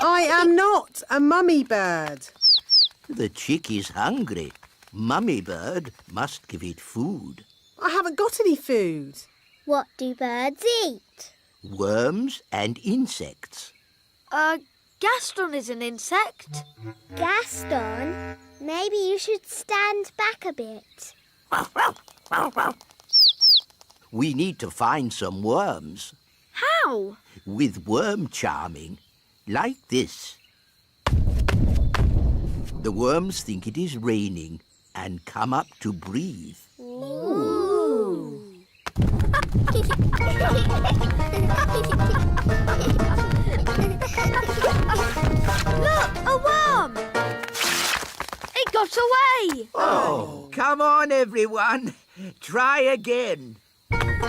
I am not a mummy bird. The chick is hungry. Mummy bird must give it food. I haven't got any food. What do birds eat? Worms and insects. Gaston is an insect. Gaston, maybe you should stand back a bit. We need to find some worms. How? With worm charming, like this. The worms think it is raining and come up to breathe. Ooh. Look, a worm! It got away! Oh, come on, everyone. Try again. There's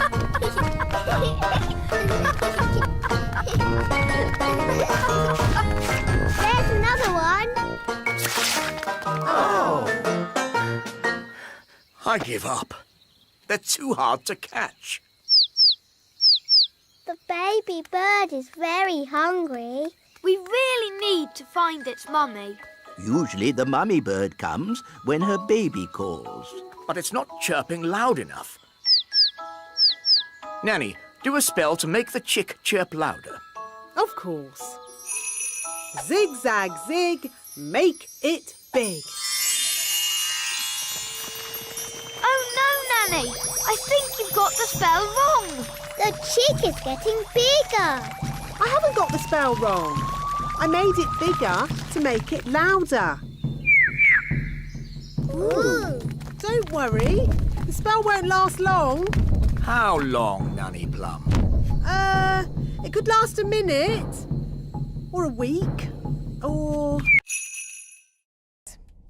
another one. Oh. I give up. They're too hard to catch. The baby bird is very hungry. We really need to find its mummy. Usually the mummy bird comes when her baby calls. But it's not chirping loud enough. Nanny, do a spell to make the chick chirp louder. Of course. Zig-zag zig, make it big. Oh no, Nanny! I think you've got the spell wrong. The chick is getting bigger. I haven't got the spell wrong. I made it bigger to make it louder. Ooh. Don't worry, the spell won't last long. How long, Nanny Plum? It could last a minute. Or a week. Or...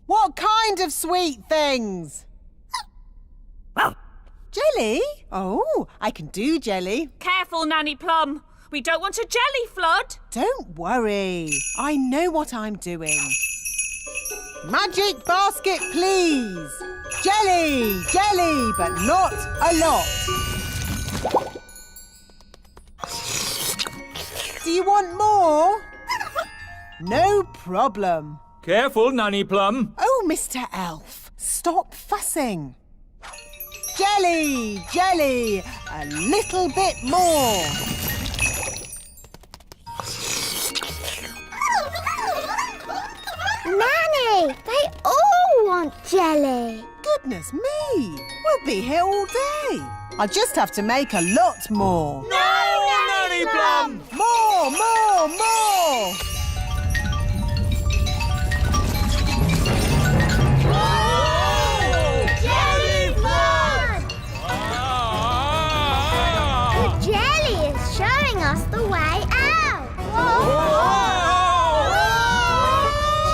What kind of sweet things? Jelly? Oh, I can do jelly. Careful, Nanny Plum. We don't want a jelly flood. Don't worry. I know what I'm doing. Magic basket, please. Jelly, jelly, but not a lot. Do you want more? No problem. Careful, Nanny Plum. Oh, Mr. Elf, stop fussing. Jelly, jelly, a little bit more. Nanny, they all want jelly. Goodness me, we'll be here all day. I'll just have to make a lot more. No, Nanny Plum! More, more, more! Jelly flood! The jelly is showing us the way out.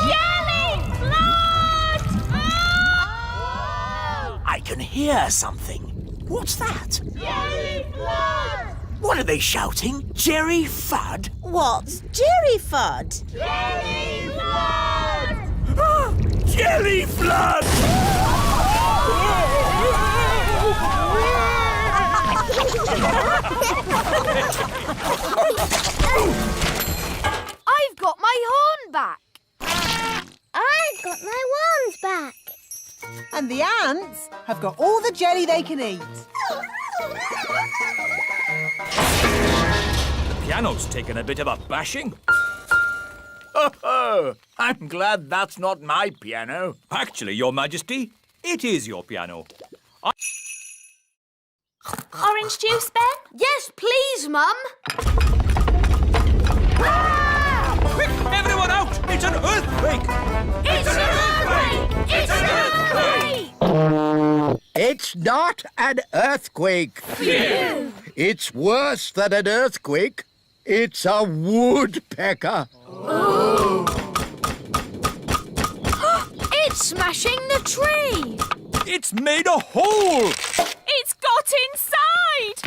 Jelly flood! I can hear something. What's that? Jelly flood! What are they shouting? Jerry Fudd? What's Jerry Fudd? Jelly flood! Jelly Flood! I've got my horn back. I've got my wands back. And the ants have got all the jelly they can eat. The piano's taken a bit of a bashing. Oh, I'm glad that's not my piano. Actually, Your Majesty, it is your piano. Orange juice, Ben? Yes, please, Mum. Quick, everyone out! It's an earthquake! It's an earthquake! It's an earthquake! It's not an earthquake. Phew. It's worse than an earthquake. It's a woodpecker. It's smashing the tree. It's made a hole! It's got inside!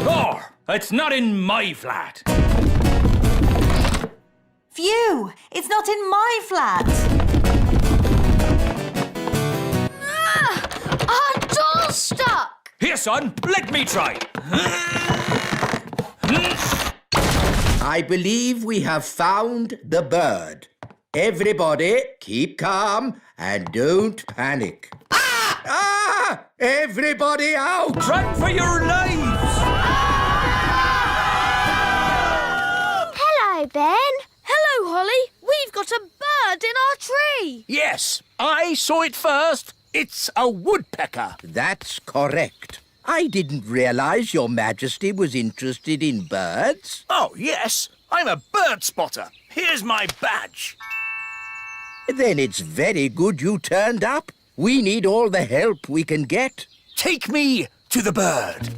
Oh, it's not in my flat. Phew! It's not in my flat. Our door's stuck. Here, son, let me try. I believe we have found the bird. Everybody, keep calm and don't panic. Ah! Ah! Everybody out! Run for your lives! Hello, Ben. Hello, Holly. We've got a bird in our tree. Yes, I saw it first. It's a woodpecker. That's correct. I didn't realise Your Majesty was interested in birds. Oh, yes, I'm a bird spotter. Here's my badge. Then it's very good you turned up. We need all the help we can get. Take me to the bird.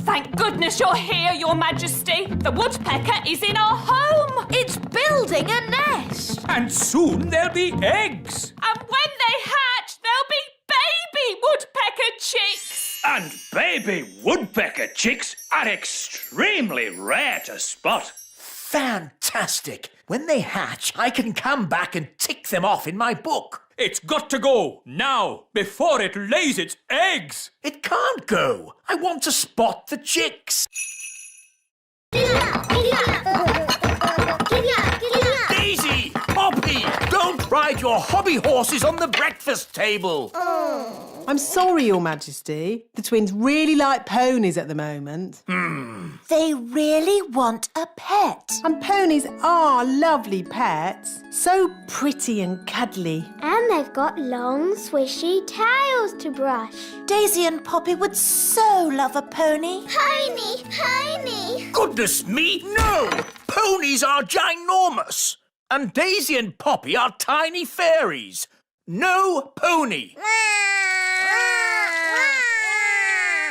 Thank goodness you're here, Your Majesty. The woodpecker is in our home. It's building a nest. And soon there'll be eggs. And when they hatch, there'll be baby woodpecker chicks. And baby woodpecker chicks are extremely rare to spot. Fantastic. When they hatch, I can come back and tick them off in my book. It's got to go now, before it lays its eggs. It can't go. I want to spot the chicks. Daisy! Poppy! Don't ride your hobby horses on the breakfast table. I'm sorry, Your Majesty. The twins really like ponies at the moment. They really want a pet. And ponies are lovely pets. So pretty and cuddly. And they've got long, swishy tails to brush. Daisy and Poppy would so love a pony. Pony, pony. Goodness me, no! Ponies are ginormous. And Daisy and Poppy are tiny fairies. No pony.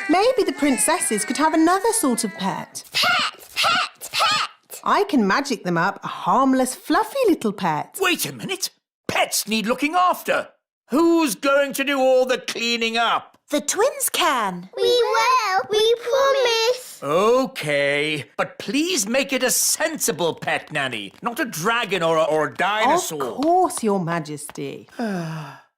Maybe the princesses could have another sort of pet. Pet, pet, pet. I can magic them up a harmless, fluffy little pet. Wait a minute. Pets need looking after. Who's going to do all the cleaning up? The twins can. We will. We promise. OK, but please make it a sensible pet, Nanny, not a dragon or a dinosaur. Of course, Your Majesty.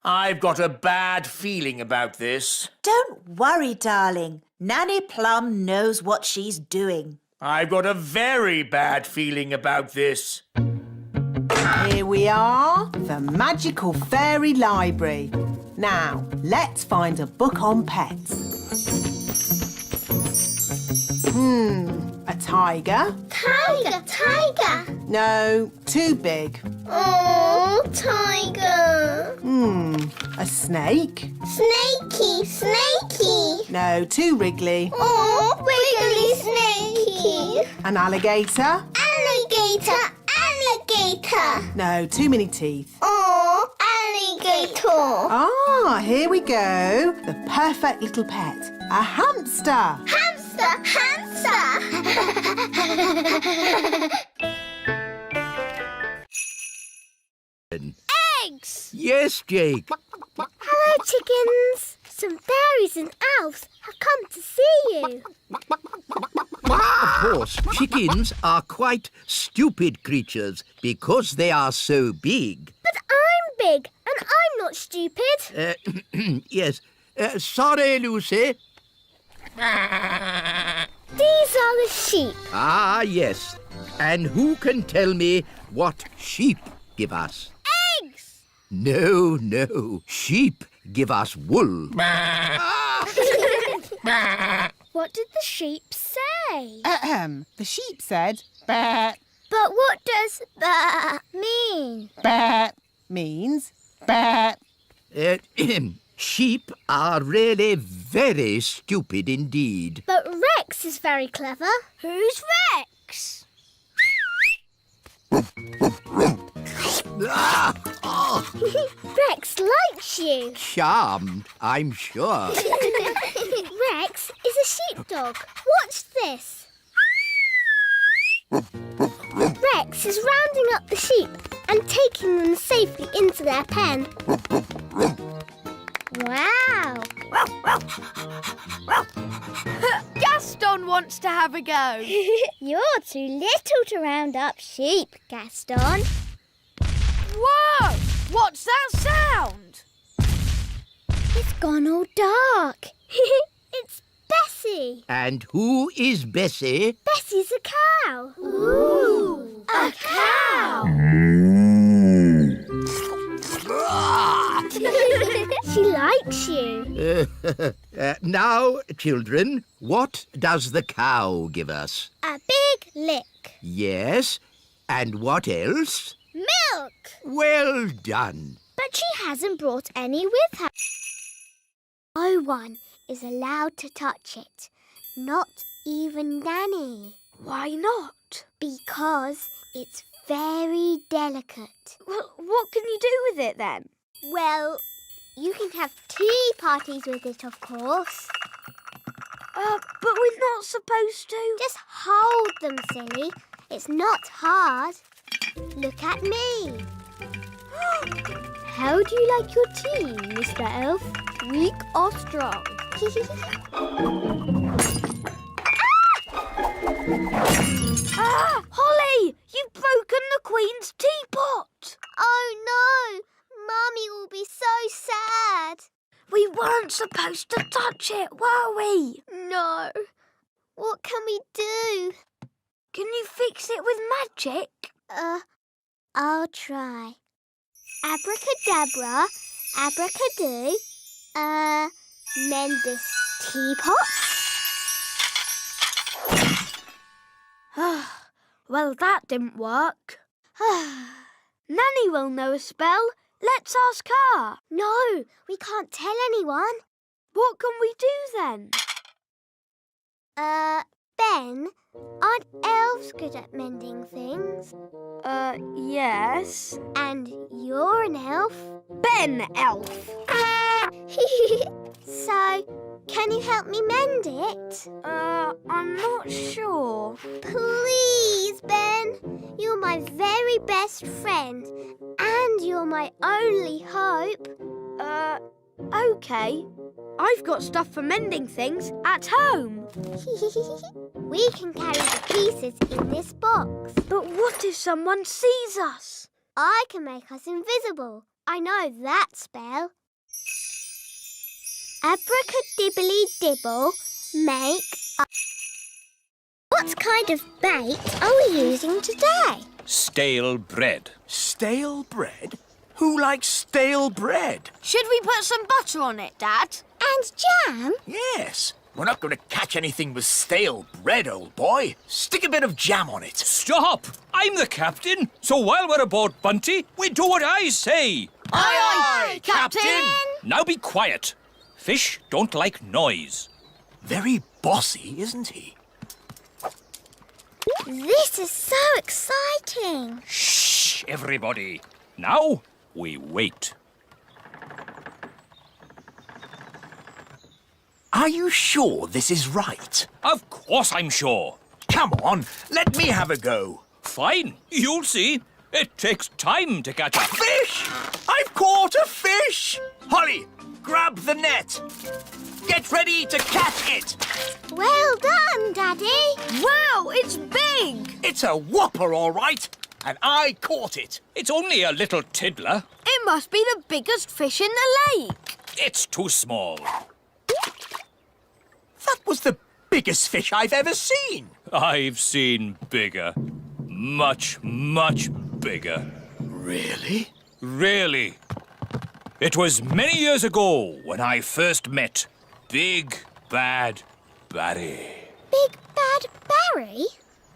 I've got a bad feeling about this. Don't worry, darling. Nanny Plum knows what she's doing. I've got a very bad feeling about this. Here we are, the magical fairy library. Now, let's find a book on pets. A tiger? Tiger, tiger. No, too big. Oh, tiger. A snake? Snakey, snakey. No, too wriggly. Oh, wiggly snakey. An alligator? Alligator, alligator. No, too many teeth. Oh, alligator. Ah, here we go. The perfect little pet. A hamster. Hamster, hamster. Eggs. Yes, Jake. Hello, chickens. Some fairies and elves have come to see you. Of course, chickens are quite stupid creatures because they are so big. But I'm big and I'm not stupid. Yes. Sorry, Lucy. These are the sheep. Ah, yes. And who can tell me what sheep give us? Eggs. No, no. Sheep give us wool. What did the sheep say? The sheep said, "Bah." But what does that mean? Bah means bah. Sheep are really very stupid indeed. But Rex is very clever. Who's Rex? Rex likes you. Charmed, I'm sure. Rex is a sheepdog. Watch this. Rex is rounding up the sheep and taking them safely into their pen. Wow. Gaston wants to have a go. You're too little to round up sheep, Gaston. Whoa! What's that sound? It's gone all dark. It's Bessie. And who is Bessie? Bessie's a cow. Ooh, a cow. She likes you. Now, children, what does the cow give us? A big lick. Yes, and what else? Milk. Well done. But she hasn't brought any with her. No one is allowed to touch it. Not even Nanny. Why not? Because it's very delicate. Well, what can you do with it then? Well, you can have tea parties with it, of course. But we're not supposed to. Just hold them, silly. It's not hard. Look at me. How do you like your tea, Mr. Elf? Weak or strong? Holly! You've broken the Queen's teapot! Oh, no. Mummy will be so sad. We weren't supposed to touch it, were we? No. What can we do? Can you fix it with magic? I'll try. Abracadabra, abracadoo. Mend this teapot. Well, that didn't work. Nanny will know a spell. Let's ask her. No, we can't tell anyone. What can we do then? Ben, aren't elves good at mending things? Yes. And you're an elf? Ben Elf. So, can you help me mend it? I'm not sure. Please, Ben. You're my very best friend. And you're my only hope. Okay. I've got stuff for mending things at home. We can carry the pieces in this box. But what if someone sees us? I can make us invisible. I know that spell. Abracadibbly-dibble, make a... What kind of bait are we using today? Stale bread. Stale bread? Who likes stale bread? Should we put some butter on it, Dad? And jam? Yes. We're not going to catch anything with stale bread, old boy. Stick a bit of jam on it. Stop! I'm the captain, so while we're aboard Bunty, we do what I say. Aye, Captain! Now be quiet. Fish don't like noise. Very bossy, isn't he? This is so exciting. Shh, everybody. Now we wait. Are you sure this is right? Of course I'm sure. Come on, let me have a go. Fine, you'll see. It takes time to catch a Fish! I've caught a fish! Holly, grab the net. Get ready to catch it. Well done, Daddy. Wow, it's big! It's a whopper, all right. And I caught it. It's only a little tiddler. It must be the biggest fish in the lake. It's too small. That was the biggest fish I've ever seen. I've seen bigger. Much, much bigger. Really? Really. It was many years ago when I first met Big Bad Barry. Big Bad Barry?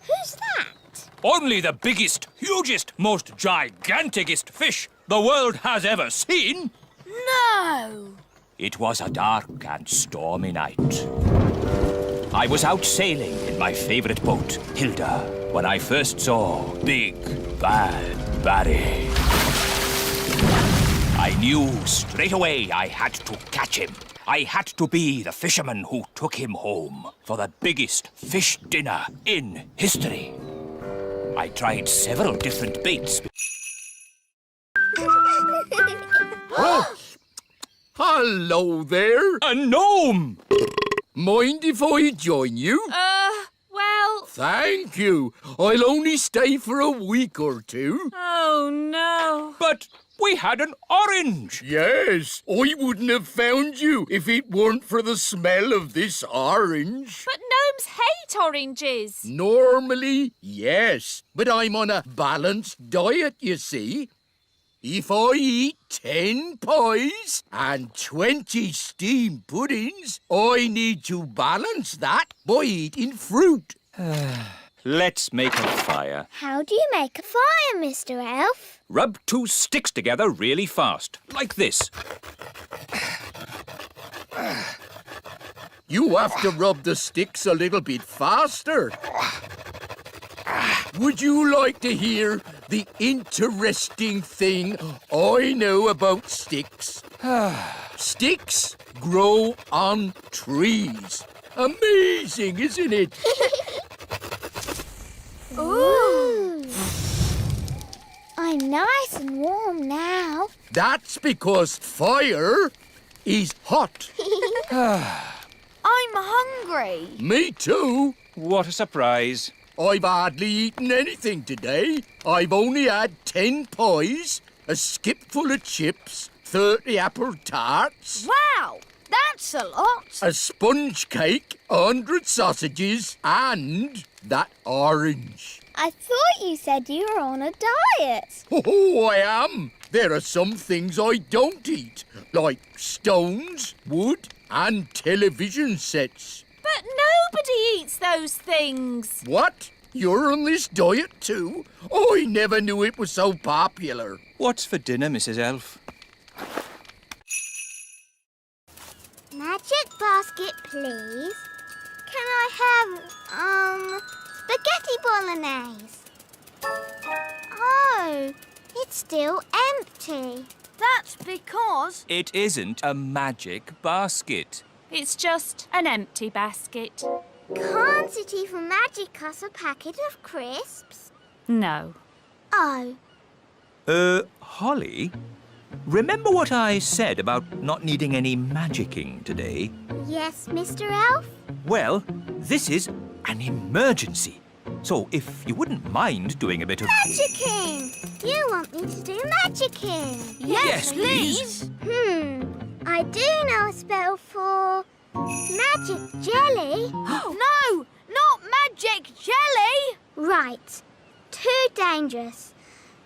Who's that? Only the biggest, hugest, most giganticest fish the world has ever seen. No! It was a dark and stormy night. I was out sailing in my favourite boat, Hilda, when I first saw Big Bad Barry. I knew straight away I had to catch him. I had to be the fisherman who took him home for the biggest fish dinner in history. I tried several different baits. Hello there. A gnome! Mind if I join you? Well... Thank you. I'll only stay for a week or two. Oh, no. But We had an orange. Yes, I wouldn't have found you if it weren't for the smell of this orange. But gnomes hate oranges. Normally, yes, but I'm on a balanced diet, you see. If I eat 10 pies and 20 steamed puddings, I need to balance that by eating fruit. Let's make a fire. How do you make a fire, Mr. Elf? Rub 2 sticks together really fast, like this. You have to rub the sticks a little bit faster. Would you like to hear the interesting thing I know about sticks? Sticks grow on trees. Amazing, isn't it? Ooh. I'm nice and warm now. That's because fire is hot. I'm hungry. Me too. What a surprise. I've hardly eaten anything today. I've only had 10 pies, a skipful of chips, 30 apple tarts, Wow, that's a lot. a sponge cake, 100 sausages, and that orange. I thought you said you were on a diet. Oh, I am. There are some things I don't eat, like stones, wood, and television sets. But nobody eats those things. What? You're on this diet too? I never knew it was so popular. What's for dinner, Mrs. Elf? Magic basket, please. Can I have, spaghetti bolognese? Oh, it's still empty. That's because It isn't a magic basket. It's just an empty basket. Can't it even magic us a packet of crisps? No. Oh, Holly? Remember what I said about not needing any magicking today? yes, Mr. Elf? Well, this is an emergency. So if you wouldn't mind doing a bit of... Magicking! You want me to do magicking? Yes, please. I do know a spell for magic jelly. no, not magic jelly. Right. Too dangerous.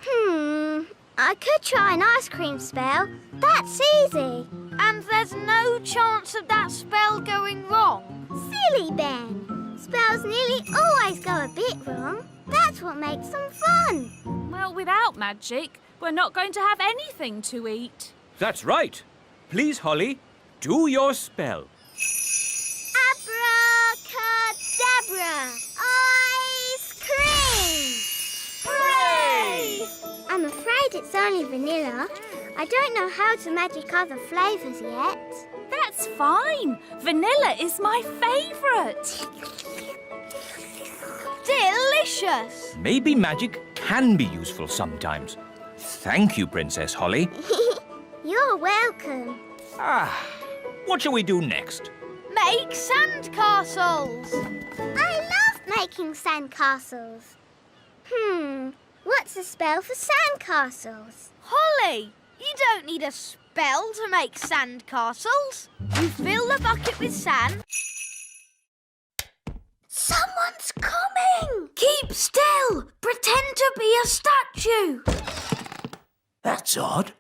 I could try an ice cream spell. That's easy. And there's no chance of that spell going wrong. Silly Ben. Spells nearly always go a bit wrong. That's what makes them fun. Well, without magic, we're not going to have anything to eat. That's right. Please, Holly, do your spell. Abracadabra! Ice cream! Hooray! I'm afraid it's only vanilla. I don't know how to magic other flavours yet. That's fine. Vanilla is my favourite. Delicious. Maybe magic can be useful sometimes. Thank you, Princess Holly. You're welcome. What shall we do next? Make sandcastles. I love making sandcastles. What's a spell for sandcastles? Holly, you don't need a spell to make sandcastles. You fill the bucket with sand. Someone's coming! Keep still. Pretend to be a statue. That's odd.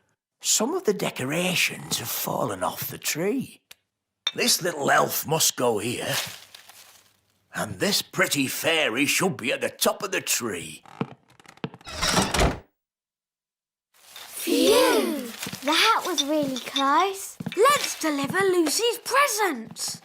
Some of the decorations have fallen off the tree. This little elf must go here. And this pretty fairy should be at the top of the tree. Phew! That was really close. Let's deliver Lucy's presents.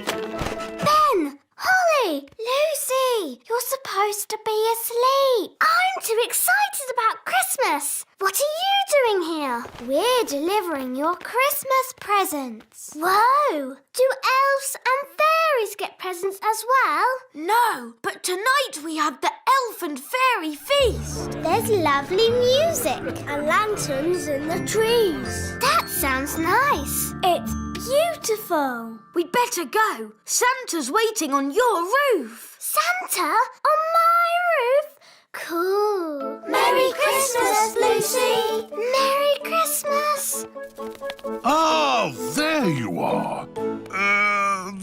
Ben! Holly! Lucy! You're supposed to be asleep. I'm too excited about Christmas. What are you doing here? We're delivering your Christmas presents. Whoa! Do elves and fairies get presents as well? No, but tonight we have the elf and fairy feast. There's lovely music and lanterns in the trees. That sounds nice. It's beautiful. we'd better go. Santa's waiting on your roof. Santa? On my roof? Cool. Merry Christmas, Lucy. Merry Christmas. Ah, there you are.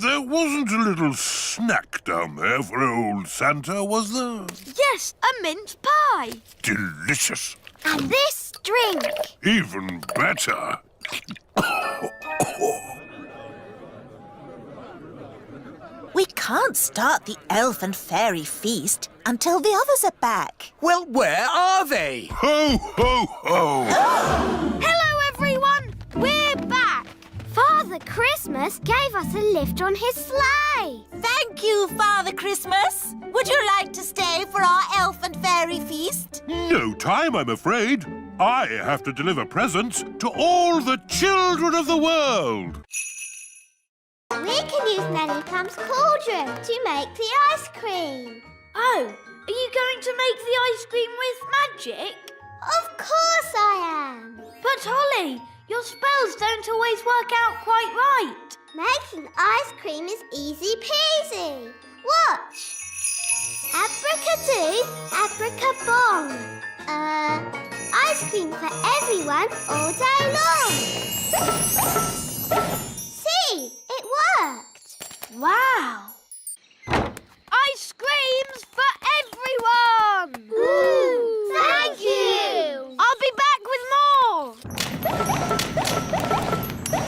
There wasn't a little snack down there for old Santa, was there? Yes, a mince pie. Delicious. And this drink. Even better. We can't start the elf and fairy feast until the others are back. Well, where are they? Ho, ho, ho! Hello, everyone. We're back. Father Christmas gave us a lift on his sleigh. Thank you, Father Christmas. Would you like to stay for our elf and fairy feast? No time, I'm afraid. I have to deliver presents to all the children of the world. We can use Nanny Plum's cauldron to make the ice cream. Oh, are you going to make the ice cream with magic? Of course I am. But Holly, your spells don't always work out quite right. Making ice cream is easy peasy. Watch. Abracadoo, abracabong. Ice cream for everyone all day long. See, it worked. Wow. Ice creams for everyone. Ooh, thank you. I'll be back with more.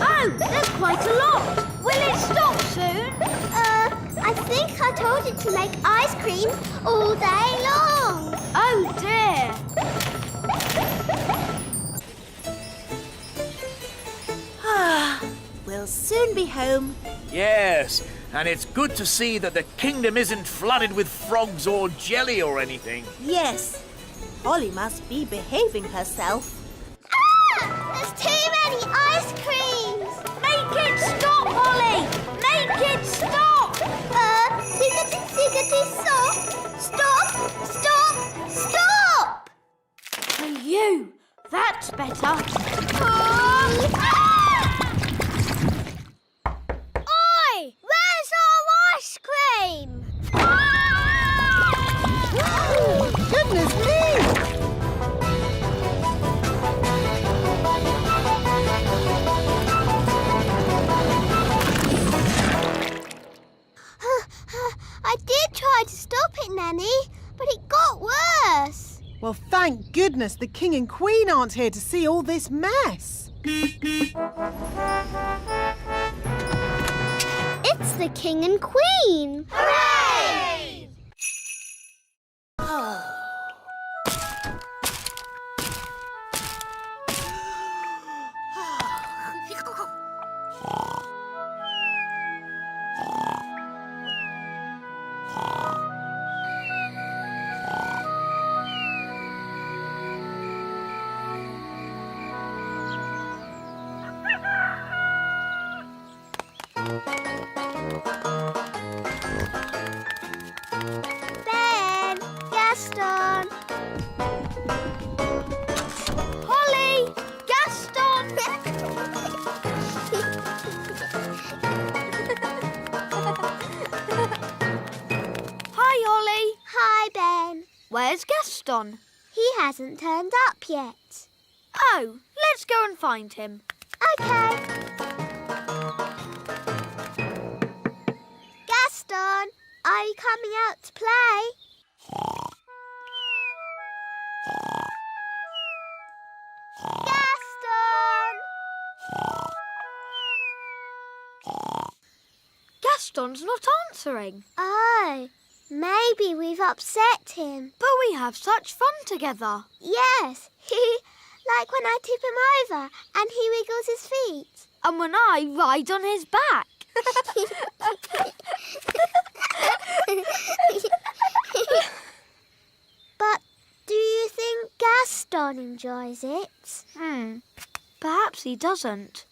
Oh, there's quite a lot. Will it stop soon? I think I told it to make ice cream all day long. Oh dear. We'll soon be home. Yes, and it's good to see that the kingdom isn't flooded with frogs or jelly or anything. Yes. Holly must be behaving herself. There's too many ice creams. Make it stop, Holly. Make it stop. Siggity stop. Stop, stop, stop. For you. That's better. Oi, where's our ice cream? Goodness me! I did try to stop it, Nanny, but it got worse. Well, thank goodness the King and Queen aren't here to see all this mess. It's the King and Queen. Hooray! Ben, Gaston. Holly, Gaston. Hi, Holly. Hi, Ben. Where's Gaston? He hasn't turned up yet. Oh, let's go and find him. Okay. Gaston, are you coming out to play? Gaston! Gaston's not answering. Oh, maybe we've upset him. But we have such fun together. Yes, like when I tip him over and he wiggles his feet. And when I ride on his back. But do you think Gaston enjoys it? Perhaps he doesn't.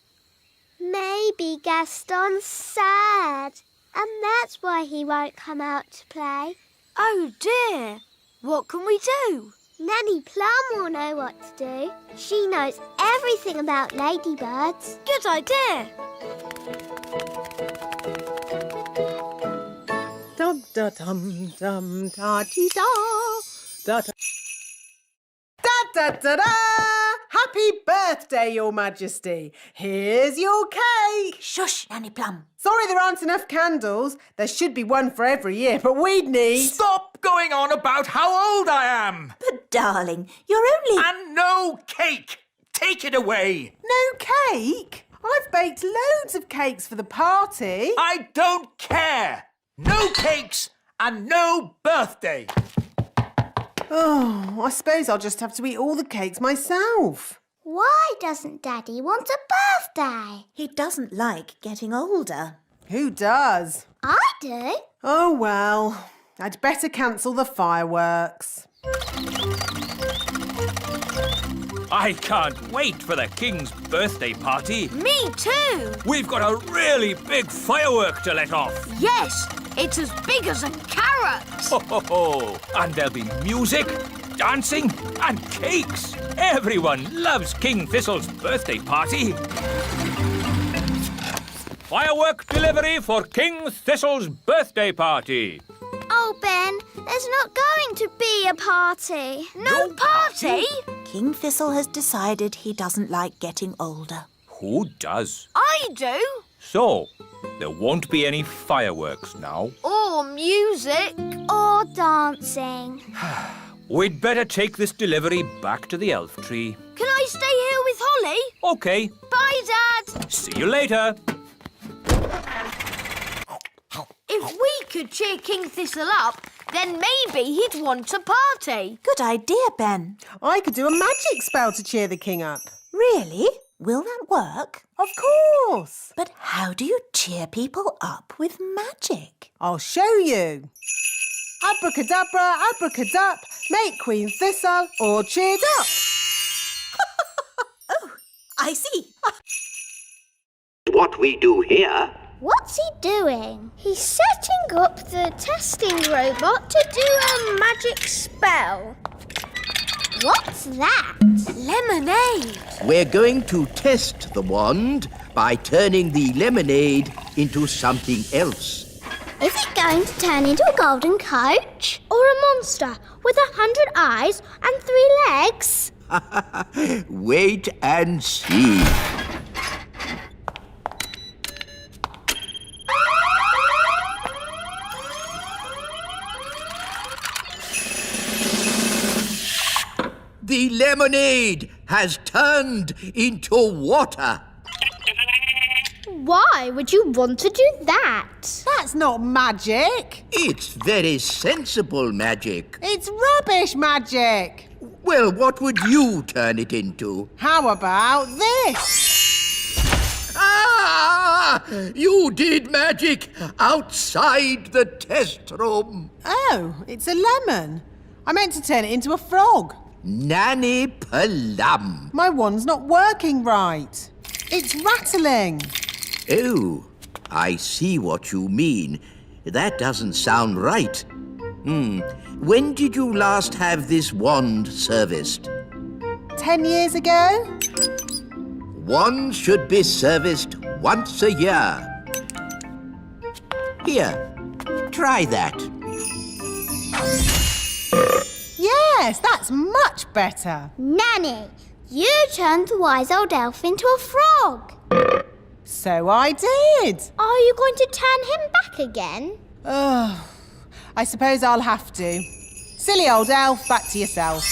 Maybe Gaston's sad, and that's why he won't come out to play. Oh dear. What can we do? Nanny Plum will know what to do. She knows everything about ladybirds. Good idea. Da dum dum da dee da. Da da da da da. Happy birthday, Your Majesty. Here's your cake. Shush, Nanny Plum. Sorry there aren't enough candles. There should be one for every year, but we'd need... Stop going on about how old I am! But, darling, you're only... And no cake! Take it away! No cake? I've baked loads of cakes for the party. I don't care! No cakes and no birthday! Oh, I suppose I'll just have to eat all the cakes myself. Why doesn't Daddy want a birthday? He doesn't like getting older. Who does? I do. Oh, well, I'd better cancel the fireworks. I can't wait for the King's birthday party. Me too. We've got a really big firework to let off. Yes, it's as big as a carrot. Ho, ho, ho. And there'll be music, dancing and cakes. Everyone loves King Thistle's birthday party. Firework delivery for King Thistle's birthday party. Oh, Ben, there's not going to be a party. No party? King Thistle has decided he doesn't like getting older. Who does? I do. So, there won't be any fireworks now. Or music. Or dancing. We'd better take this delivery back to the elf tree. Can I stay here with Holly? OK. Bye, Dad. See you later. If we could cheer King Thistle up, then maybe he'd want a party. Good idea, Ben. I could do a magic spell to cheer the king up. Really? Will that work? Of course. But how do you cheer people up with magic? I'll show you. Abracadabra, abracadup, make Queen Thistle all cheered up. Oh, I see. What we do here... What's he doing? He's setting up the testing robot to do a magic spell. What's that? Lemonade. We're going to test the wand by turning the lemonade into something else. Is it going to turn into a golden coach? Or a monster with 100 eyes and 3 legs? Wait and see. The lemonade has turned into water. Why would you want to do that? That's not magic. It's very sensible magic. It's rubbish magic. Well, what would you turn it into? How about this? Ah! You did magic outside the test room. Oh, it's a lemon. I meant to turn it into a frog. Nanny Plum. My wand's not working right. It's rattling. Oh, I see what you mean. That doesn't sound right. When did you last have this wand serviced? 10 years ago? Wands should be serviced once a year. Here, try that. Yes, that's much better. Nanny, you turned the wise old elf into a frog. So I did. Are you going to turn him back again? Oh, I suppose I'll have to. Silly old elf, back to yourself.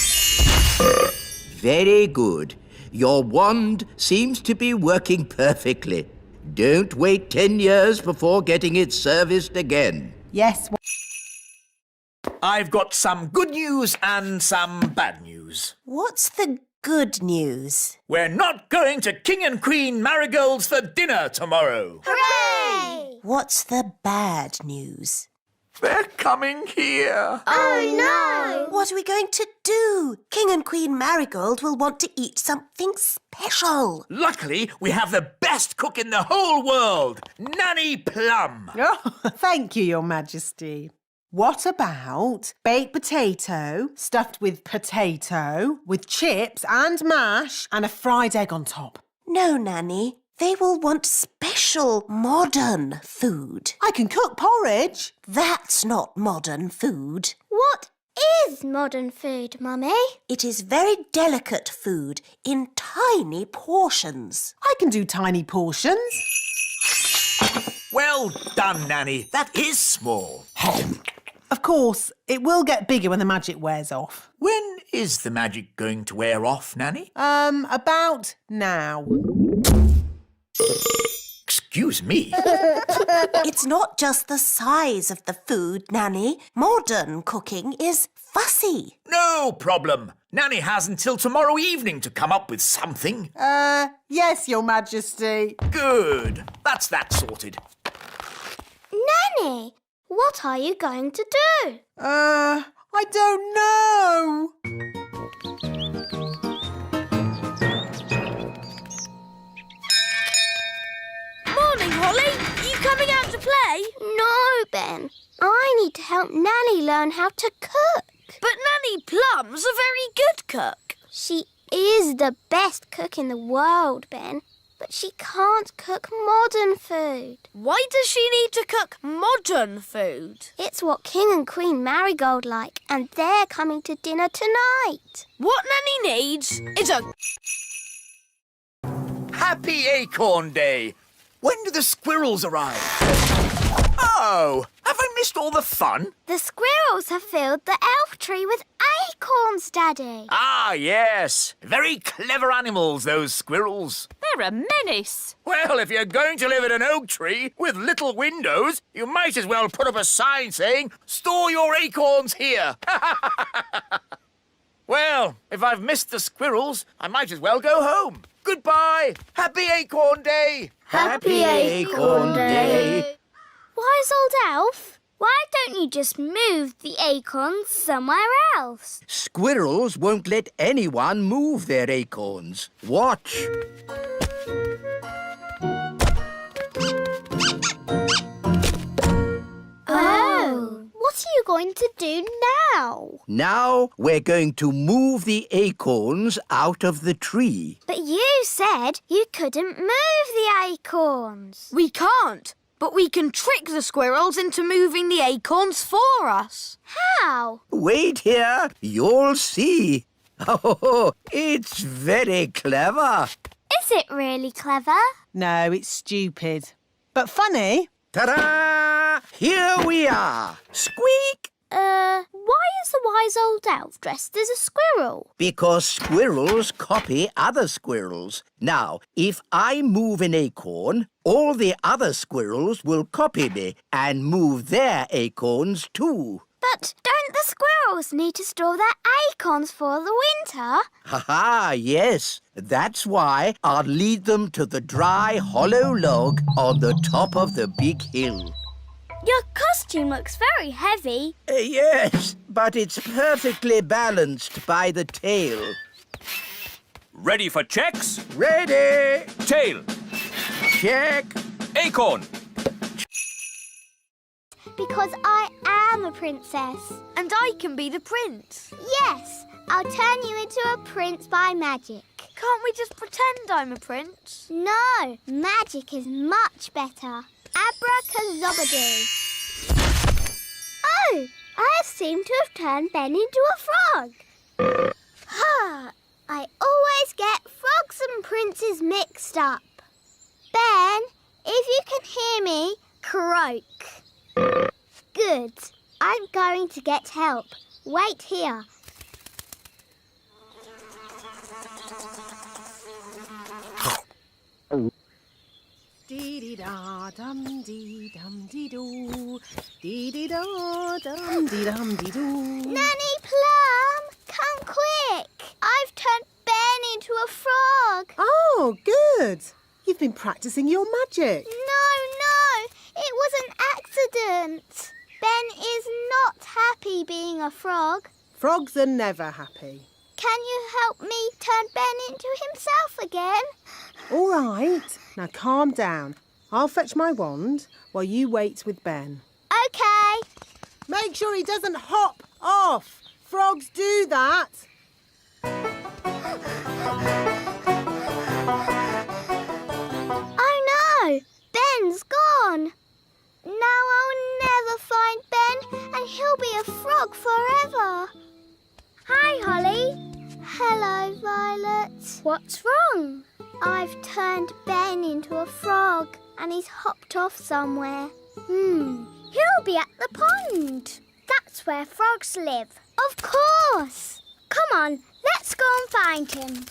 Very good. Your wand seems to be working perfectly. Don't wait 10 years before getting it serviced again. Yes. I've got some good news and some bad news. What's the good news? We're not going to King and Queen Marigold's for dinner tomorrow. Hooray! What's the bad news? They're coming here. Oh no! What are we going to do? King and Queen Marigold will want to eat something special. Luckily, we have the best cook in the whole world, Nanny Plum. Oh, thank you, Your Majesty. What about baked potato stuffed with potato, with chips and mash, and a fried egg on top? No, Nanny. They will want special modern food. I can cook porridge. That's not modern food. What is modern food, Mummy? It is very delicate food in tiny portions. I can do tiny portions. Well done, Nanny. That is small. Of course, it will get bigger when the magic wears off. When is the magic going to wear off, Nanny? About now. Excuse me. It's not just the size of the food, Nanny. Modern cooking is fussy. No problem. Nanny has until tomorrow evening to come up with something. Yes, Your Majesty. Good. That's that sorted. Nanny, what are you going to do? I don't know. Morning, Holly. Are you coming out to play? No, Ben. I need to help Nanny learn how to cook. But Nanny Plum's a very good cook. She is the best cook in the world, Ben. But she can't cook modern food. Why does she need to cook modern food? It's what King and Queen Marigold like, and they're coming to dinner tonight. What Nanny needs is a... Happy Acorn Day. When do the squirrels arrive? Oh, have I missed all the fun? The squirrels have filled the elf tree with acorns, Daddy. Ah, yes. Very clever animals, those squirrels. They're a menace. Well, if you're going to live in an oak tree with little windows, you might as well put up a sign saying, "Store your acorns here." Well, if I've missed the squirrels, I might as well go home. Goodbye. Happy Acorn Day. Happy Acorn Day. Wise old elf, why don't you just move the acorns somewhere else? Squirrels won't let anyone move their acorns. Watch. Oh. What are you going to do now? Now we're going to move the acorns out of the tree. But you said you couldn't move the acorns. We can't, but we can trick the squirrels into moving the acorns for us. How? Wait here, you'll see. Oh, it's very clever. Is it really clever? No, it's stupid. But funny. Ta-da! Here we are. Squeak! Why is the wise old elf dressed as a squirrel? Because squirrels copy other squirrels. Now, if I move an acorn, all the other squirrels will copy me and move their acorns too. But don't the squirrels need to store their acorns for the winter? Ha-ha, yes. That's why I'll lead them to the dry, hollow log on the top of the big hill. Your costume looks very heavy. Yes, but it's perfectly balanced by the tail. Ready for checks? Ready? Tail. Check. Acorn. Because I am a princess. And I can be the prince. Yes, I'll turn you into a prince by magic. Can't we just pretend I'm a prince? No, magic is much better. Abracazobadoo. Oh, I seem to have turned Ben into a frog. Ha! I always get frogs and princes mixed up. Ben, if you can hear me, croak. Good. I'm going to get help. Wait here. Dee-dee-da-dum-dee-dum-dee-doo. Dee-dee-da-dum-dee-dum-dee-doo. Nanny Plum, come quick. I've turned Ben into a frog. Oh, good. You've been practicing your magic. No, it was an accident. Ben is not happy being a frog. Frogs are never happy. Can you help me turn Ben into himself again? All right. Now calm down. I'll fetch my wand while you wait with Ben. Okay. Make sure he doesn't hop off. Frogs do that. What's wrong? I've turned Ben into a frog and he's hopped off somewhere. He'll be at the pond. That's where frogs live. Of course. Come on, let's go and find him.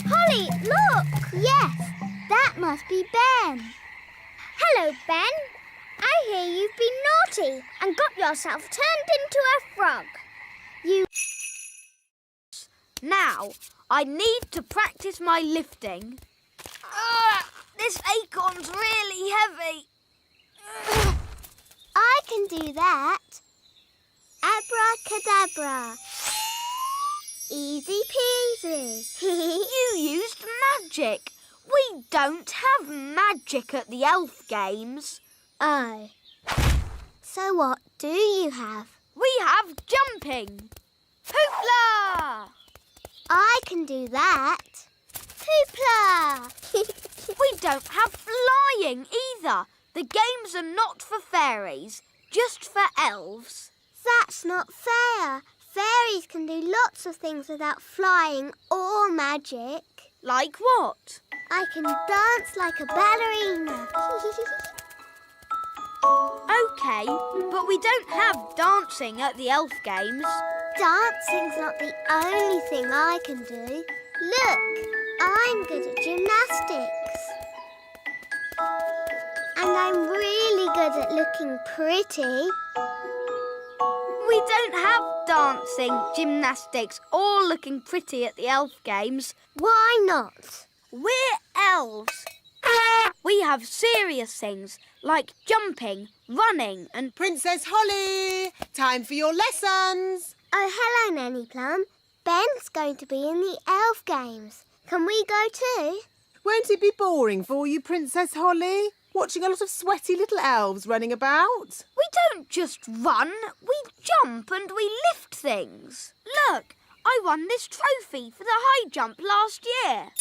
Holly, look! Yes, that must be Ben. Hello, Ben. I hear you've been naughty and got yourself turned into a frog. Now, I need to practice my lifting. This acorn's really heavy. I can do that. Abracadabra. Easy peasy. You used magic. We don't have magic at the elf games. Oh. So what do you have? We have jumping. Hoopla! I can do that. Hoopla! We don't have flying either. The games are not for fairies, just for elves. That's not fair. Fairies can do lots of things without flying or magic. Like what? I can dance like a ballerina. OK, but we don't have dancing at the elf games. Dancing's not the only thing I can do. Look, I'm good at gymnastics. And I'm really good at looking pretty. We don't have dancing, gymnastics or looking pretty at the elf games. Why not? We're elves. We have serious things like jumping, running and... Princess Holly, time for your lessons. Oh, hello, Nanny Plum. Ben's going to be in the elf games. Can we go too? Won't it be boring for you, Princess Holly? Watching a lot of sweaty little elves running about? We don't just run, we jump and we lift things. Look, I won this trophy for the high jump last year.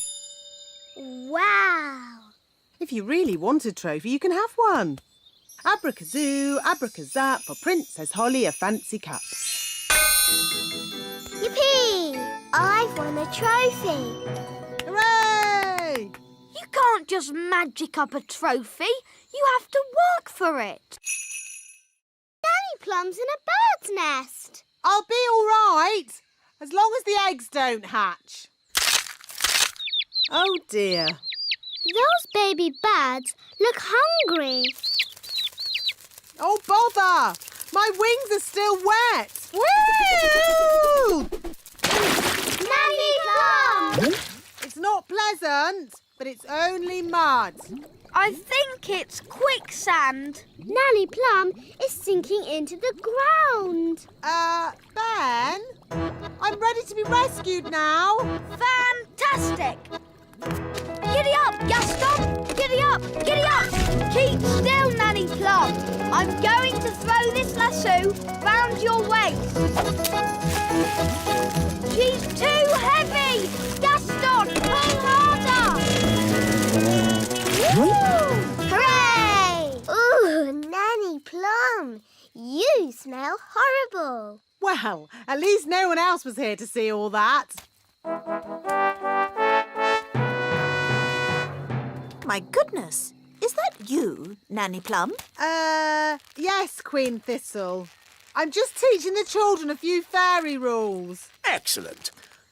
Wow! If you really want a trophy, you can have one. Abracazoo, abracazap, for Princess Holly a fancy cup. Yippee! I've won a trophy. Hooray! You can't just magic up a trophy. You have to work for it. Nanny Plum's in a bird's nest. I'll be all right, as long as the eggs don't hatch. Oh, dear. Those baby birds look hungry. Oh, bother! My wings are still wet. Woo! Nanny Plum! It's not pleasant, but it's only mud. I think it's quicksand. Nanny Plum is sinking into the ground. Ben? I'm ready to be rescued now. Fantastic! Giddy up, Gaston! Giddy up! Giddy up! Keep still, Nanny Plum. I'm going to throw this lasso round your waist. She's too heavy! Gaston, pull harder! Woo! Hooray! Ooh, Nanny Plum, you smell horrible. Well, at least no one else was here to see all that. My goodness, is that you, Nanny Plum? Yes, Queen Thistle. I'm just teaching the children a few fairy rules. Excellent.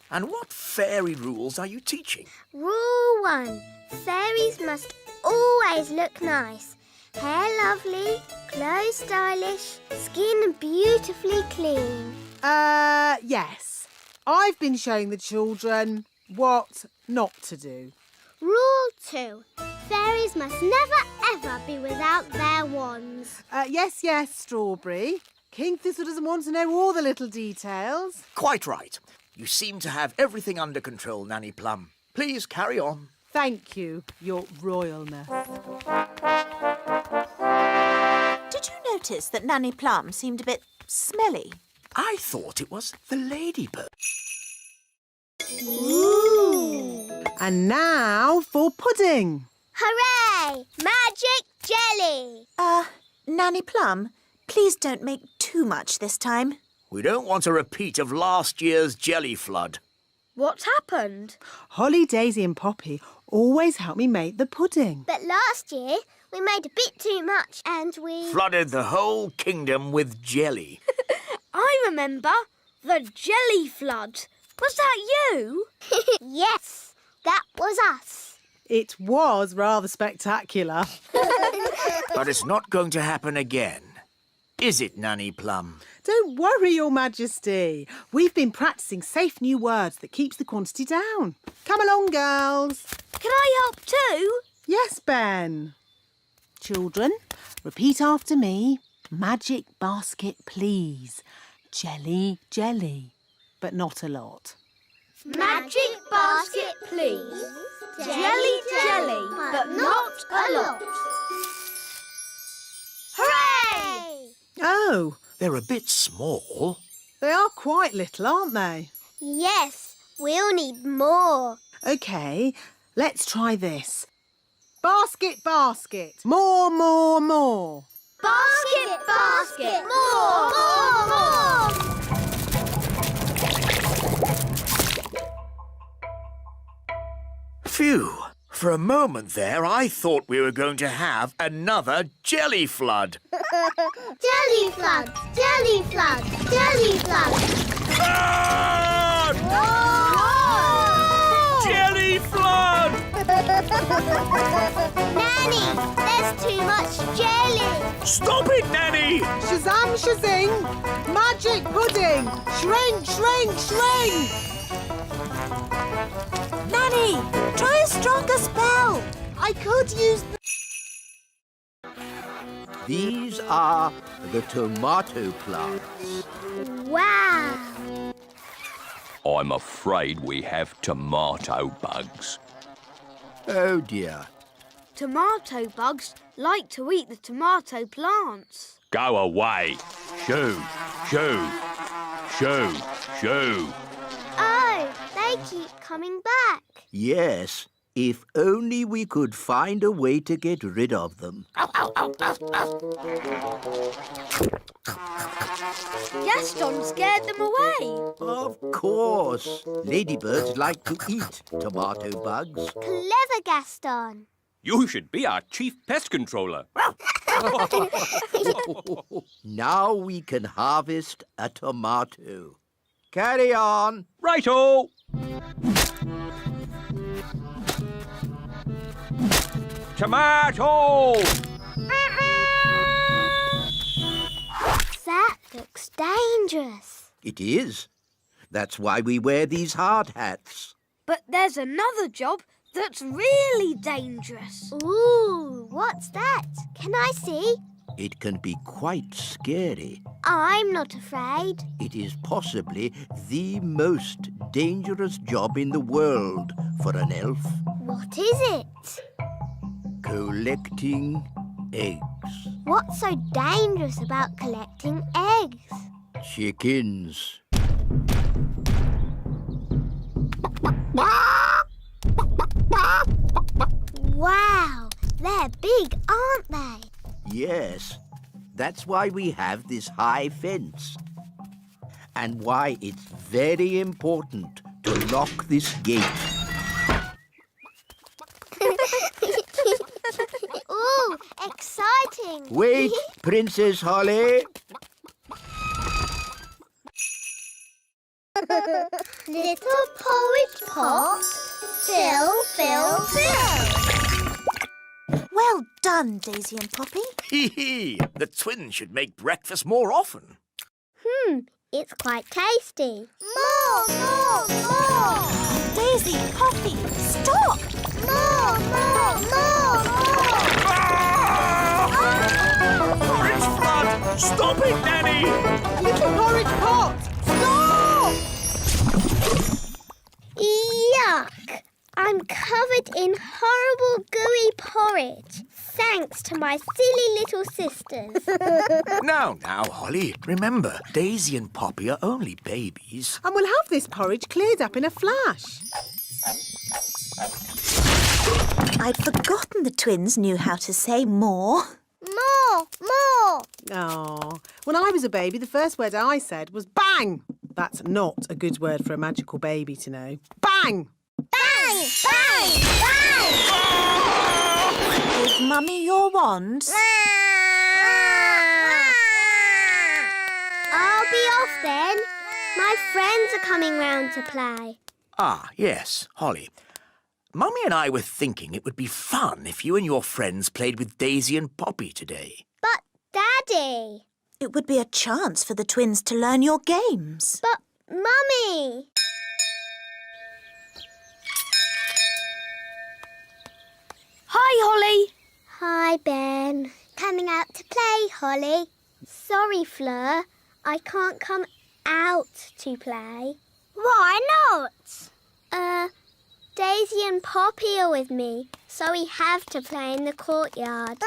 And what fairy rules are you teaching? Rule 1. Fairies must always look nice. Hair lovely, clothes stylish, skin beautifully clean. Yes. I've been showing the children what not to do. Rule 2. Fairies must never ever be without their wands. Yes, Strawberry. King Thistle doesn't want to know all the little details. Quite right. You seem to have everything under control, Nanny Plum. Please carry on. Thank you, Your Royalness. Did you notice that Nanny Plum seemed a bit smelly? I thought it was the ladybird. Ooh! And now for pudding. Hooray! Magic jelly! Nanny Plum, please don't make too much this time. We don't want a repeat of last year's jelly flood. What's happened? Holly, Daisy and Poppy always help me make the pudding. But last year, we made a bit too much and we... Flooded the whole kingdom with jelly. I remember. The jelly flood. Was that you? Yes, that was us. It was rather spectacular. But it's not going to happen again. Is it, Nanny Plum? Don't worry, Your Majesty. We've been practising safe new words that keeps the quantity down. Come along, girls. Can I help too? Yes, Ben. Children, repeat after me. Magic basket, please. Jelly, jelly. But not a lot. Magic basket, please. Jelly, jelly, but not a lot. Hooray! Oh, They're a bit small. they are quite little, aren't they? Yes, we'll need more. OK, let's try this. Basket, basket. More, more, more. Basket, basket, more, more, more. Phew. For a moment there, I thought we were going to have another jelly flood. Jelly flood, jelly flood, jelly flood. Flood! Jelly flood! Nanny, there's too much jelly. Stop it, Nanny! Shazam, shazing. Magic pudding. Shrink, shrink, shrink. Nanny, try a stronger spell. I could use... These are the tomato plants. Wow. I'm afraid we have tomato bugs. Oh dear. Tomato bugs like to eat the tomato plants. Go away. Shoo, shoo, shoo, shoo. Oh, they keep coming back. Yes, if only we could find a way to get rid of them. Gaston scared them away. Of course. Ladybirds like to eat tomato bugs. Clever Gaston. You should be our chief pest controller. Now we can harvest a tomato. Carry on. Righto. Tomato! That looks dangerous. It is. That's why we wear these hard hats. But there's another job that's really dangerous. Ooh, what's that? Can I see? It can be quite scary. I'm not afraid. It is possibly the most dangerous job in the world for an elf. What is it? Collecting eggs. What's so dangerous about collecting eggs? Chickens. Wow, they're big, aren't they? Yes, that's why we have this high fence. And why it's very important to lock this gate. Ooh, exciting. Wait, Princess Holly. Little porridge pot, fill, fill, fill. Well done, Daisy and Poppy. Hee hee! The twins should make breakfast more often. It's quite tasty. More. Daisy, Poppy, stop! More. Porridge flood! Stop it, Nanny! Little porridge pot! Stop! Yuck! I'm covered in horrible gooey porridge. Thanks to my silly little sisters. Now, Holly, remember, Daisy and Poppy are only babies. And we'll have this porridge cleared up in a flash. I'd forgotten the twins knew how to say more. More! Oh, when I was a baby, the first word I said was bang. That's not a good word for a magical baby to know. Bang! Bang! Bang! Bang! Is Mummy your wand? I'll be off then. My friends are coming round to play. Ah, yes, Holly. Mummy and I were thinking it would be fun if you and your friends played with Daisy and Poppy today. But, Daddy... It would be a chance for the twins to learn your games. But, Mummy... Hi, Holly. Hi, Ben. Coming out to play, Holly. Sorry, Fleur. I can't come out to play. Why not? Daisy and Poppy are with me, so we have to play in the courtyard.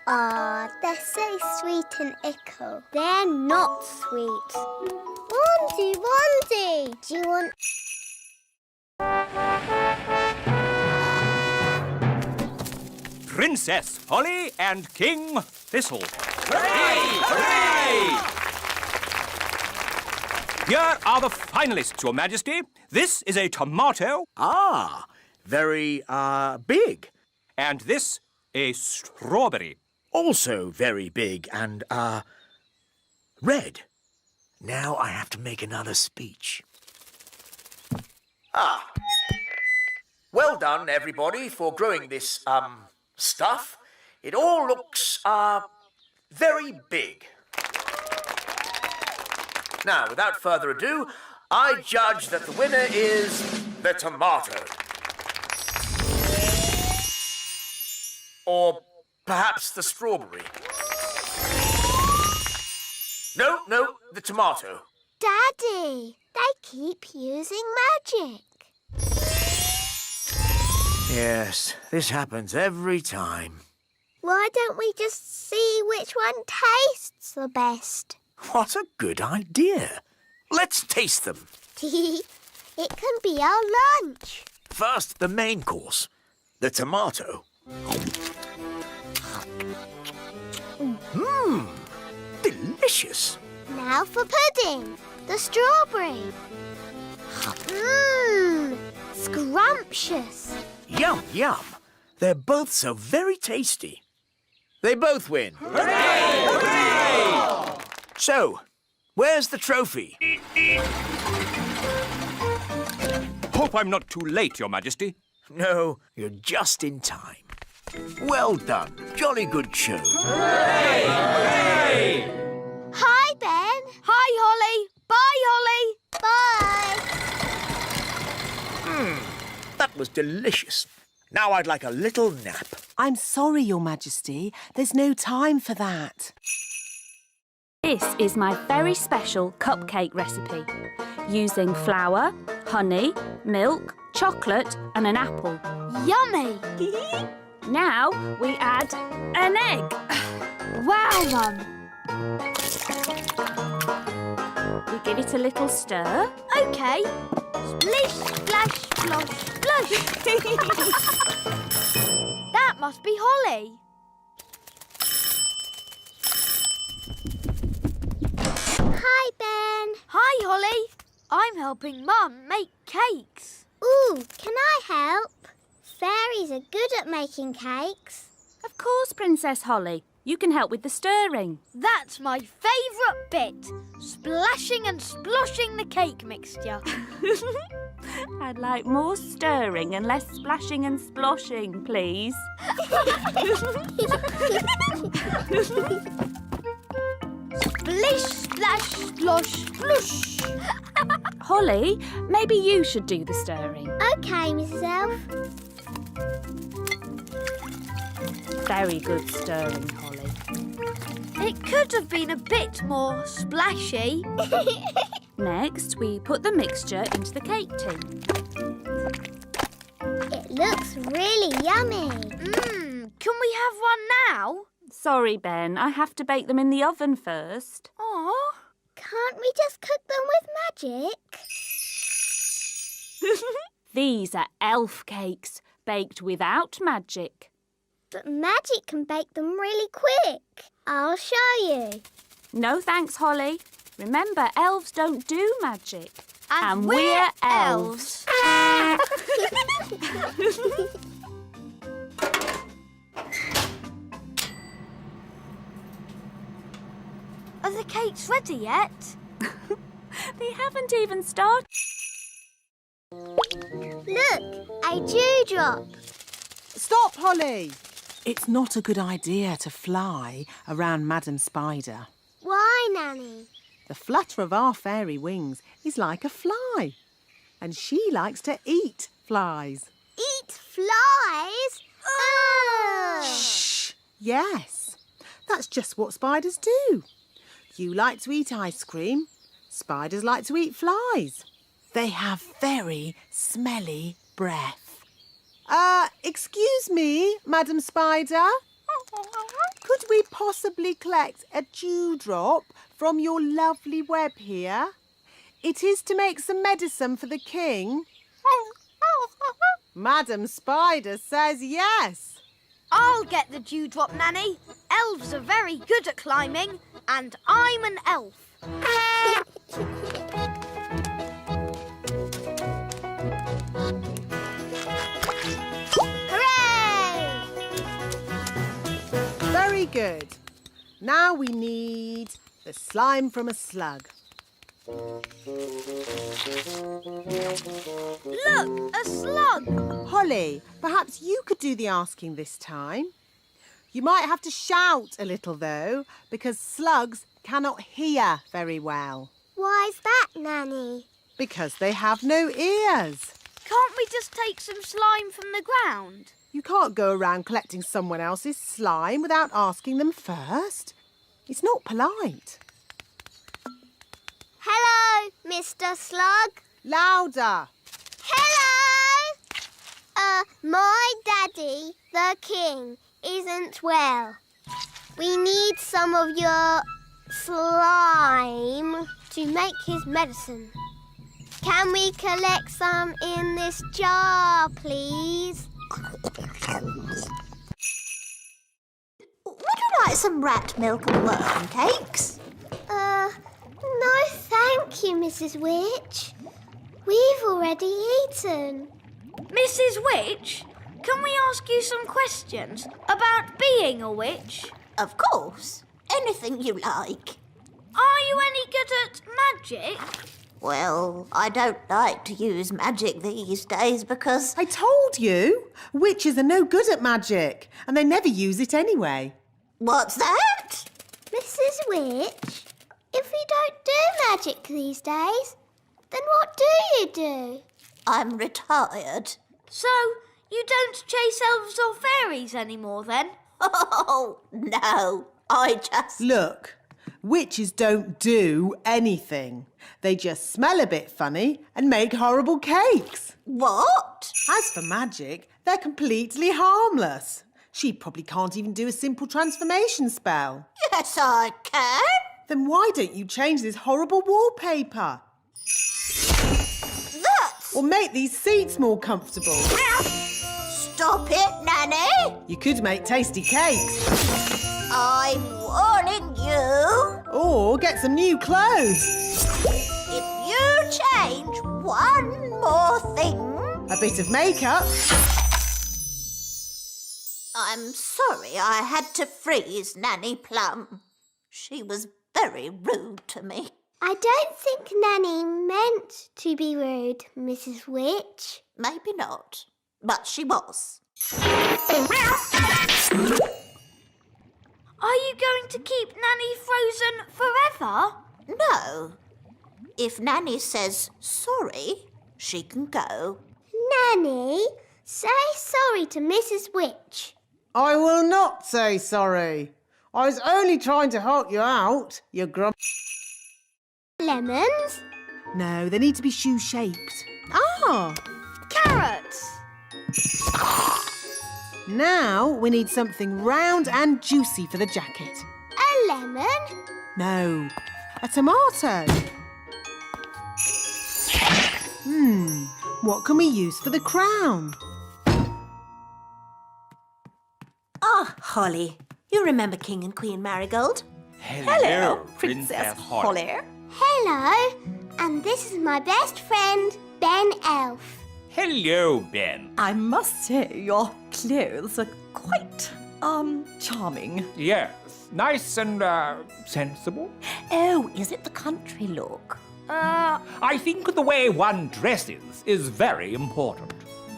Aw, they're so sweet and ickle. They're not sweet. Wandy, do you want... Princess Holly and King Thistle. Here are the finalists, Your Majesty. This is a tomato. Ah, very, big. And this, a strawberry. Also very big and, red. Now I have to make another speech. Ah. Well done, everybody, for growing this, stuff. It all looks, very big. Now, without further ado, I judge that the winner is the tomato. Or perhaps the strawberry. No, the tomato. Daddy, they keep using magic. Yes, this happens every time. Why don't we just see which one tastes the best? What a good idea. Let's taste them. It can be our lunch. First, the main course, the tomato. Mmm, delicious. Now for pudding, the strawberry. Mmm, scrumptious. Yum, yum. They're both so very tasty. They both win. Hooray! Hooray! So, where's the trophy? Hope I'm not too late, Your Majesty. No, you're just in time. Well done. Jolly good show. Hooray! Hooray! Hi, Ben. Hi, Holly. Bye, Holly. Bye. That was delicious. Now I'd like a little nap. I'm sorry, Your Majesty. There's no time for that. This is my very special cupcake recipe, using flour, honey, milk, chocolate and an apple. Yummy. Now we add an egg. Wow, Mum. We give it a little stir. OK. Splish, splash, splosh, splosh. That must be Holly. Hi, Ben. Hi, Holly. I'm helping Mum make cakes. Ooh, can I help? Fairies are good at making cakes. Of course, Princess Holly. You can help with the stirring. That's my favourite bit. Splashing and sploshing the cake mixture. I'd like more stirring and less splashing and sploshing, please. Splish, splash, splosh, splush. Holly, maybe you should do the stirring. OK, Mrs Elf. Very good stirring, Holly. It could have been a bit more splashy. Next, we put the mixture into the cake tin. It looks really yummy. Can we have one now? Sorry, Ben, I have to bake them in the oven first. Aw. Can't we just cook them with magic? These are elf cakes, baked without magic. But magic can bake them really quick. I'll show you. No thanks, Holly. Remember, elves don't do magic. And we're elves. Are the cakes ready yet? They haven't even started. Look, a dewdrop. Stop, Holly! It's not a good idea to fly around Madam Spider. Why, Nanny? The flutter of our fairy wings is like a fly. And she likes to eat flies. Eat flies? Ugh! Shh! Yes, that's just what spiders do. You like to eat ice cream. Spiders like to eat flies. They have very smelly breath. Excuse me, Madam Spider. Could we possibly collect a dewdrop from your lovely web here? It is to make some medicine for the king. Madam Spider says yes. I'll get the dewdrop, Nanny. Elves are very good at climbing, and I'm an elf. Hooray! Very good. Now we need the slime from a slug. Look, a slug. Holly, perhaps you could do the asking this time. You might have to shout a little, though, because slugs cannot hear very well. Why's that, Nanny? Because they have no ears. Can't we just take some slime from the ground? You can't go around collecting someone else's slime without asking them first. It's not polite. Hello, Mr. Slug. Louder. Hello! My daddy, the king, isn't well. We need some of your slime to make his medicine. Can we collect some in this jar, please? Would you like some rat milk and worm cakes? No thank you, Mrs. Witch. We've already eaten. Mrs. Witch, can we ask you some questions about being a witch? Of course. Anything you like. Are you any good at magic? Well, I don't like to use magic these days because... I told you, witches are no good at magic, and they never use it anyway. What's that? Mrs. Witch, if we don't do magic these days, then what do you do? I'm retired. So, you don't chase elves or fairies anymore then? Oh, no. I just... Look, witches don't do anything. They just smell a bit funny and make horrible cakes. What? As for magic, they're completely harmless. She probably can't even do a simple transformation spell. Yes, I can. Then why don't you change this horrible wallpaper? That's... Or make these seats more comfortable. Stop it, Nanny. You could make tasty cakes. I'm warning you. Or get some new clothes. If you change one more thing... A bit of makeup. I'm sorry I had to freeze Nanny Plum. She was very rude to me. I don't think Nanny meant to be rude, Mrs. Witch. Maybe not, but she was. Are you going to keep Nanny frozen forever? No. If Nanny says sorry, she can go. Nanny, say sorry to Mrs. Witch. I will not say sorry. I was only trying to help you out, you grump. Lemons? No, they need to be shoe-shaped. Ah! Carrots! Now we need something round and juicy for the jacket. A lemon? No, a tomato. What can we use for the crown? Holly, you remember King and Queen Marigold? Hello, Princess Holly. Hello, and this is my best friend, Ben Elf. Hello, Ben. I must say your clothes are quite, charming. Yes, nice and, sensible. Oh, is it the country look? I think the way one dresses is very important.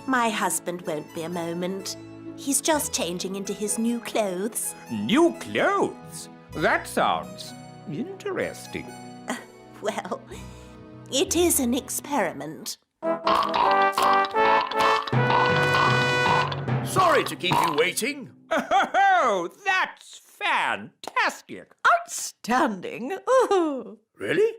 My husband won't be a moment. He's just changing into his new clothes. New clothes? That sounds interesting. Well, it is an experiment. Sorry to keep you waiting. Oh, that's fantastic. Outstanding. Oh. Really?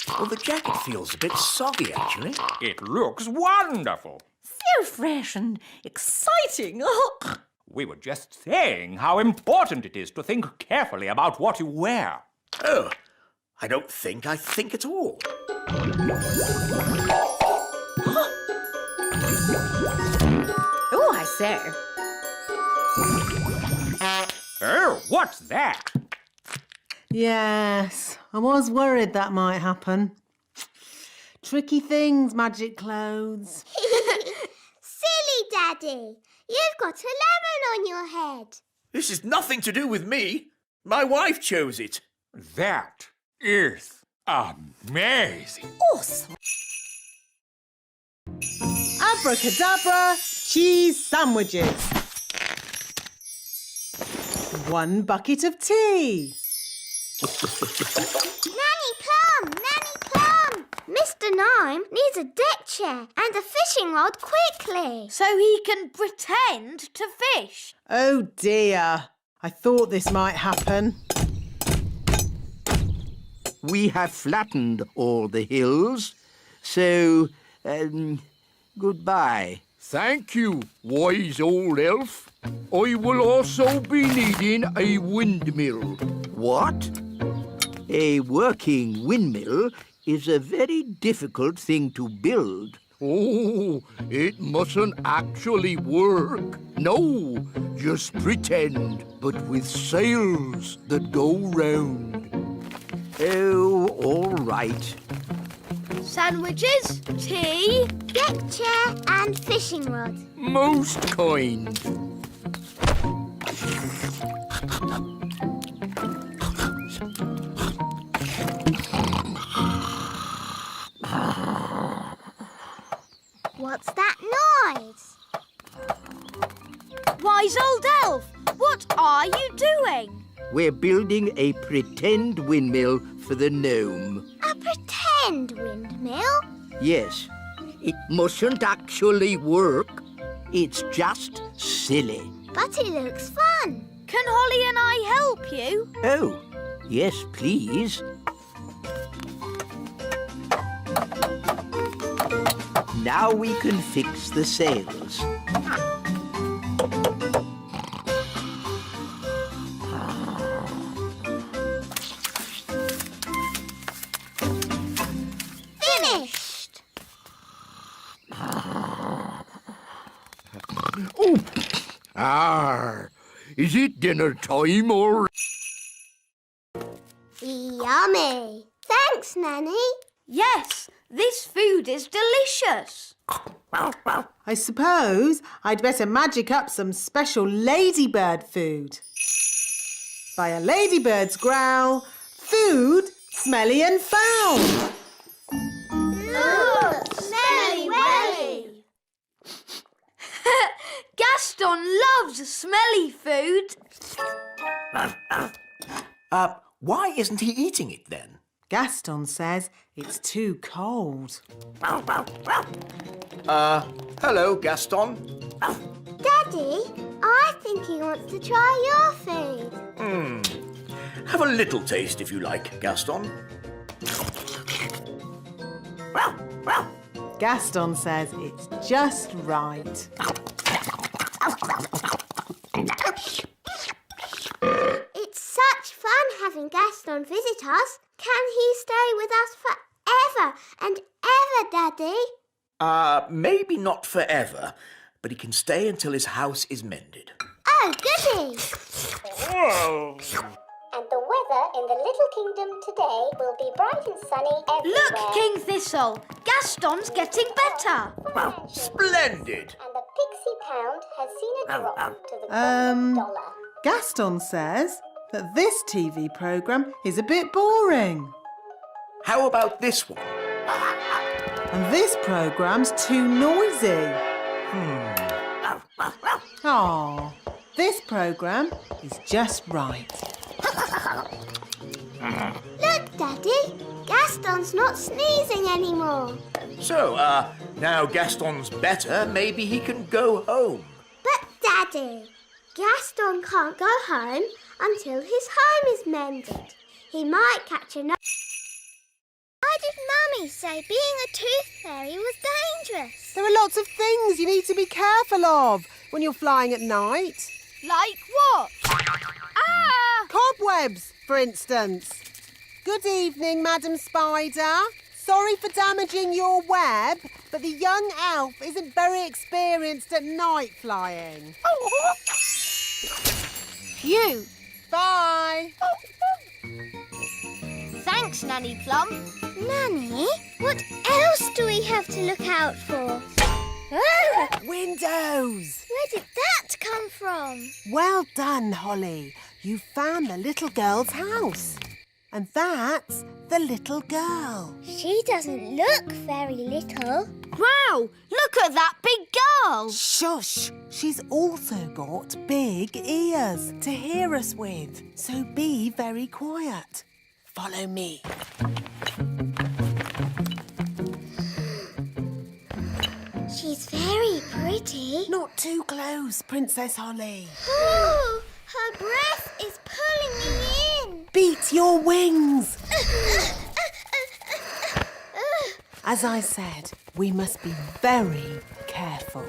Well, the jacket feels a bit soggy, actually. It looks wonderful. So fresh and exciting. Oh. We were just saying how important it is to think carefully about what you wear. Oh, I don't think I think at all. Oh, I say. Oh, what's that? Yes, I was worried that might happen. Tricky things, magic clothes. Silly Daddy, you've got a lemon on your head. This is nothing to do with me. My wife chose it. That is amazing. Awesome. Abracadabra, cheese sandwiches. 1 bucket of tea. Nanny Plum, Nanny Plum. Mr. Nime needs a deck chair and a fishing rod quickly. So he can pretend to fish. Oh dear, I thought this might happen. We have flattened all the hills, so, goodbye. Thank you, wise old elf. I will also be needing a windmill. What? A working windmill is a very difficult thing to build. Oh, it mustn't actually work. No, just pretend, but with sails that go round. Oh, all right. Sandwiches, tea. Deck chair and fishing rod. Most kind. What's that noise? Wise old elf, what are you doing? We're building a pretend windmill for the gnome. A pretend windmill? Yes, it mustn't actually work. It's just silly. But it looks fun. Can Holly and I help you? Oh, yes, please. Now we can fix the sails. Finished. Oh, is it dinner time or? Yummy. Thanks, Nanny. Yes, this food is delicious. I suppose I'd better magic up some special ladybird food. By a ladybird's growl, food smelly and foul. Look, smelly welly. Gaston loves smelly food. Why isn't he eating it then? Gaston says it's too cold. Hello, Gaston. Daddy, I think he wants to try your food. Have a little taste if you like, Gaston. Gaston says it's just right. It's such fun having Gaston visit us. Can he stay with us forever and ever, Daddy? Maybe not forever, but he can stay until his house is mended. Oh, Nanny! And the weather in the Little Kingdom today will be bright and sunny everywhere. Look, King Thistle! Gaston's getting better. Splendid! And the Pixie Pound has seen a drop to the $1. Gaston says that this TV programme is a bit boring. How about this one? And this programme's too noisy. Aw, this programme is just right. Look, Daddy! Gaston's not sneezing anymore. So, now Gaston's better, maybe he can go home. But, Daddy, Gaston can't go home until his home is mended. He might catch another... Why did Mummy say being a tooth fairy was dangerous? There are lots of things you need to be careful of when you're flying at night. Like what? Ah! Cobwebs, for instance. Good evening, Madam Spider. Sorry for damaging your web, but the young elf isn't very experienced at night flying. Phew! Bye. Thanks, Nanny Plum. Nanny, what else do we have to look out for? Ah! Windows. Where did that come from? Well done, Holly. You found the little girl's house. And that's the little girl. She doesn't look very little. Wow! Look at that big girl! Shush! She's also got big ears to hear us with. So be very quiet. Follow me. She's very pretty. Not too close, Princess Holly. Oh, her breath is pulling me in. Beat your wings. As I said, we must be very careful.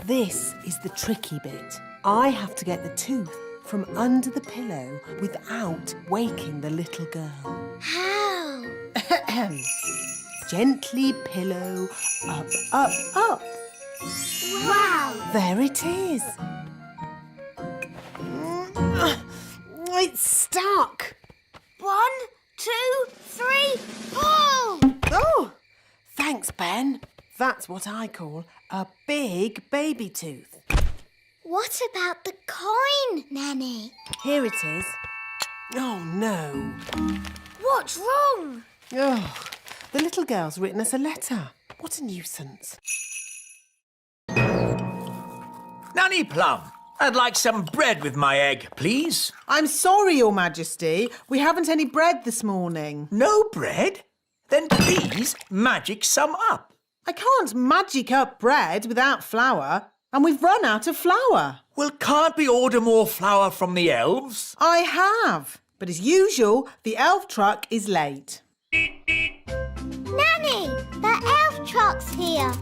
This is the tricky bit. I have to get the tooth from under the pillow without waking the little girl. How? Gently pillow up, up, up. Wow! There it is. It's stuck. 1, 2, 3, pull! Oh, thanks, Ben. That's what I call a big baby tooth. What about the coin, Nanny? Here it is. Oh, no. What's wrong? Oh, the little girl's written us a letter. What a nuisance. Nanny Plum, I'd like some bread with my egg, please. I'm sorry, Your Majesty. We haven't any bread this morning. No bread? Then please magic some up. I can't magic up bread without flour, and we've run out of flour. Well, can't we order more flour from the elves? I have, but as usual, the elf truck is late. Nanny, the elf truck's here.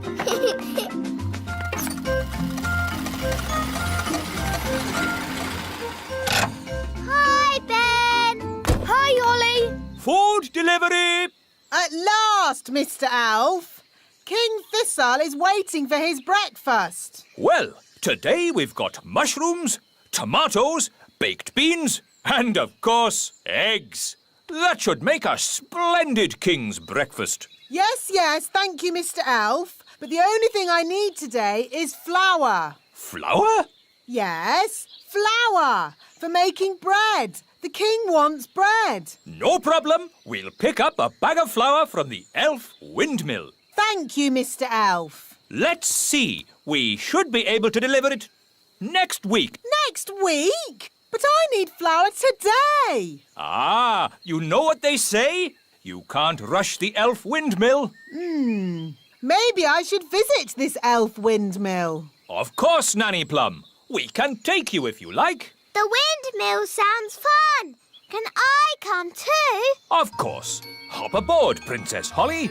Hi, Ben. Hi, Ollie. Food delivery! At last, Mr. Elf. King Thistle is waiting for his breakfast. Well, today we've got mushrooms, tomatoes, baked beans, and of course, eggs. That should make a splendid king's breakfast. Yes, thank you, Mr. Elf. But the only thing I need today is flour. Flour? Yes, flour for making bread. The king wants bread. No problem. We'll pick up a bag of flour from the elf windmill. Thank you, Mr. Elf. Let's see. We should be able to deliver it next week. Next week? But I need flour today. Ah, you know what they say? You can't rush the elf windmill. Maybe I should visit this elf windmill. Of course, Nanny Plum. We can take you if you like. The windmill sounds fun. Can I come too? Of course. Hop aboard, Princess Holly.